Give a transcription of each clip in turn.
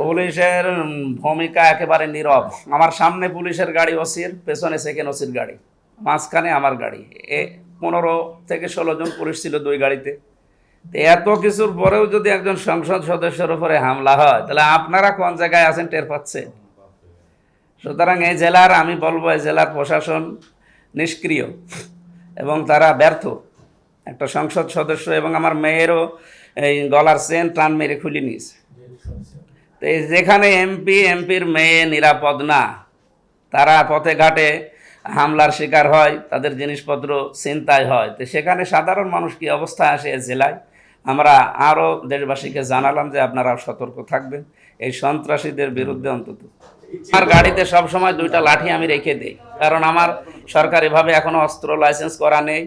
পুলিশের ভূমিকা একেবারে নীরব। আমার সামনে পুলিশের গাড়ি ওসির, পেছনে সেকেন্ড ওসির গাড়ি, মাঝখানে আমার গাড়ি। 15 থেকে 16 জন পুলিশ ছিল দুই গাড়িতে। এত কিছুর পরেও যদি একজন সংসদ সদস্যের উপরে হামলা হয়, তাহলে আপনারা কোন জায়গায় আছেন টের পাচ্ছেন? সুতরাং এই জেলার, আমি বলবো এই জেলার প্রশাসন নিষ্ক্রিয় এবং তারা ব্যর্থ। একটা সংসদ সদস্য এবং আমার মেয়েরও এই গলার চেন টান মেরে খুলে নিয়েছে। তো যেখানে এমপির মেয়ে নিরাপদ না, তারা পথে ঘাটে হামলার শিকার হয়, তাদের জিনিসপত্র ছিনতাই হয়, তো সেখানে সাধারণ মানুষ কি অবস্থায় আসে এই জেলায়? আমরা আরও দেশবাসীকে জানালাম যে আপনারাও সতর্ক থাকবেন এই সন্ত্রাসীদের বিরুদ্ধে। অন্তত আমার গাড়িতে সবসময় 2টা লাঠি আমি রেখে দিই, কারণ আমার সরকারিভাবে এখনও অস্ত্র লাইসেন্স করা নেই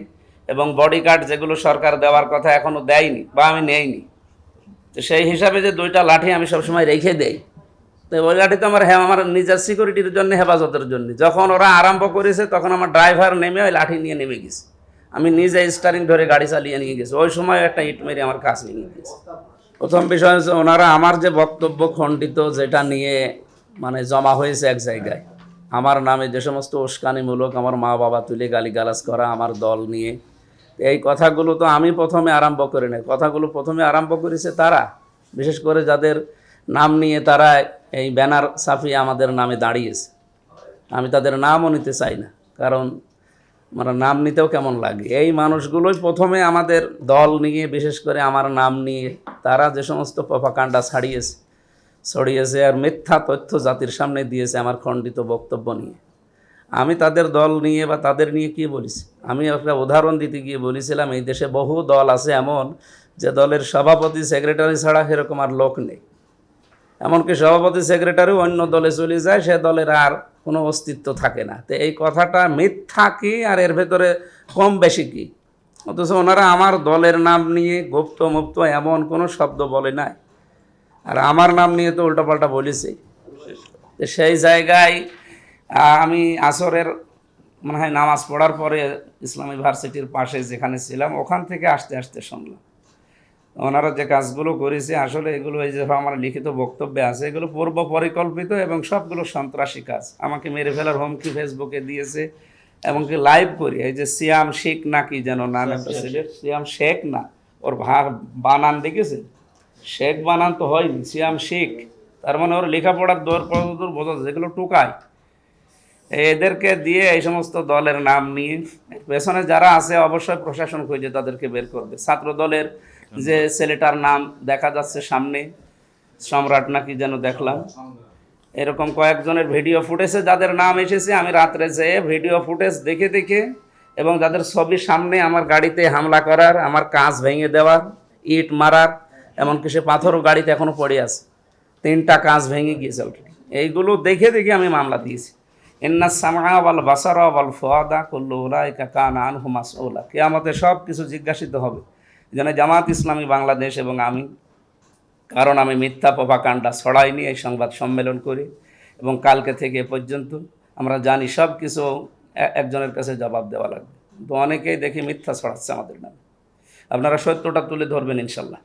এবং বডি গার্ড যেগুলো সরকার দেওয়ার কথা এখনও দেয়নি বা আমি নেইনি। তো সেই হিসাবে যে 2টা লাঠি আমি সবসময় রেখে দেই, তো ওই লাঠি তো আমার নিজের সিকিউরিটির জন্য, হেফাজতের জন্য। যখন ওরা আরম্ভ করেছে তখন আমার ড্রাইভার নেমে ওই লাঠি নিয়ে নেমে গেছে, আমি নিজে স্টারিং ধরে গাড়ি চালিয়ে নিয়ে গেছি। ওই সময় একটা ইট মেরে আমার কাজ নিয়ে গেছে। প্রথম বিষয় হচ্ছে ওনারা আমার যে বক্তব্য খণ্ডিত, যেটা নিয়ে মানে জমা হয়েছে এক জায়গায়, আমার নামে যে সমস্ত উস্কানিমূলক আমার মা বাবা তুলে গালিগালাজ করা আমার দল নিয়ে, এই কথাগুলো তো আমি প্রথমে আরম্ভ করি নাই। কথাগুলো প্রথমে আরম্ভ করেছে তারা, বিশেষ করে যাদের নাম নিয়ে তারা এই ব্যানার ছাপিয়ে আমাদের নামে দাঁড়িয়েছে। আমি তাদের নামও নিতে চাই না, কারণ আমার নাম নিতেও কেমন লাগে। এই মানুষগুলোই প্রথমে আমাদের দল নিয়ে, বিশেষ করে আমার নাম নিয়ে তারা যে সমস্ত প্রপাগান্ডা ছড়িয়েছে আর মিথ্যা তথ্য জাতির সামনে দিয়েছে আমার খণ্ডিত বক্তব্য নিয়ে। আমি তাদের দল নিয়ে বা তাদের নিয়ে কি বলেছি? আমি একটা উদাহরণ দিতে গিয়ে বলেছিলাম, এই দেশে বহু দল আছে এমন যে দলের সভাপতি সেক্রেটারি ছাড়া সেরকম আর লোক নেই। এমনকি সভাপতি সেক্রেটারিও অন্য দলে চলে যায়, সে দলের আর কোনো অস্তিত্ব থাকে না। তো এই কথাটা মিথ্যা কি আর এর ভেতরে কম বেশি কি? অথচ ওনারা আমার দলের নাম নিয়ে গুপ্ত মুপ্ত এমন কোনো শব্দ বলে নাই, আর আমার নাম নিয়ে তো উল্টাপাল্টা বলেছে। সেই জায়গায় আমি আসরের মনে হয় নামাজ পড়ার পরে ইসলামী ভার্সিটির পাশে যেখানে ছিলাম, ওখান থেকে আসতে আসতে শুনলাম ওনারা যে কাজগুলো করেছে, আসলে এগুলো এই যে আমার লিখিত বক্তব্যে আছে, এগুলো পূর্ব পরিকল্পিত এবং সবগুলো সন্ত্রাসী কাজ। আমাকে মেরে ফেলার হুমকি ফেসবুকে দিয়েছে, এমনকি লাইভ করি। এই যে সিয়াম শেখ না কি যেন নাম একটা ছেলের, সিয়াম শেখ না, ওর বানান দেখেছে, শেখ বানান তো হয়নি, সিয়াম শেখ, তার মানে ওর লেখাপড়ার দৌড় দূর বোঝা যায়, যেগুলো টুকায়। এদেরকে দিয়ে এই সমস্ত দলের নাম নিয়ে, পেছনে যারা আছে অবশ্যই প্রশাসন খুঁজে তাদেরকে বের করবে। ছাত্র দলের যে ছেলেটার নাম দেখা যাচ্ছে সামনে, সম্রাট নাকি যেন দেখলাম, এরকম কয়েকজনের ভিডিও ফুটেজে যাদের নাম এসেছে, আমি রাত্রে যেয়ে ভিডিও ফুটেজ দেখে দেখে এবং যাদের ছবি সামনে আমার গাড়িতে হামলা করার, আমার কাঁচ ভেঙে দেওয়ার, ইট মারার, এমনকি সে পাথরও গাড়িতে এখনো পড়ে আছে, 3টা কাঁচ ভেঙে গিয়েছে অলরেডি। এইগুলো দেখে দেখে আমি মামলা দিয়েছি। ইন্না সামআ ওয়াল বাসারা ওয়াল ফুআদা কুল্লু উলাইকা কানা আনহু মাসউলা। কিয়ামতে সব কিছু জিজ্ঞাসিত হবে। যেন জামাত ইসলামী বাংলাদেশ এবং আমি, কারণ আমি মিথ্যা প্রপাগান্ডা ছড়াইনি, এই সংবাদ সম্মেলন করি এবং কালকে থেকে এ পর্যন্ত আমরা জানি সব কিছু একজনের কাছে জবাব দেওয়া লাগবে। তো অনেকেই দেখি মিথ্যা ছড়াচ্ছে আমাদের নামে। আপনারা সত্যটা তুলে ধরবেন ইনশাল্লাহ।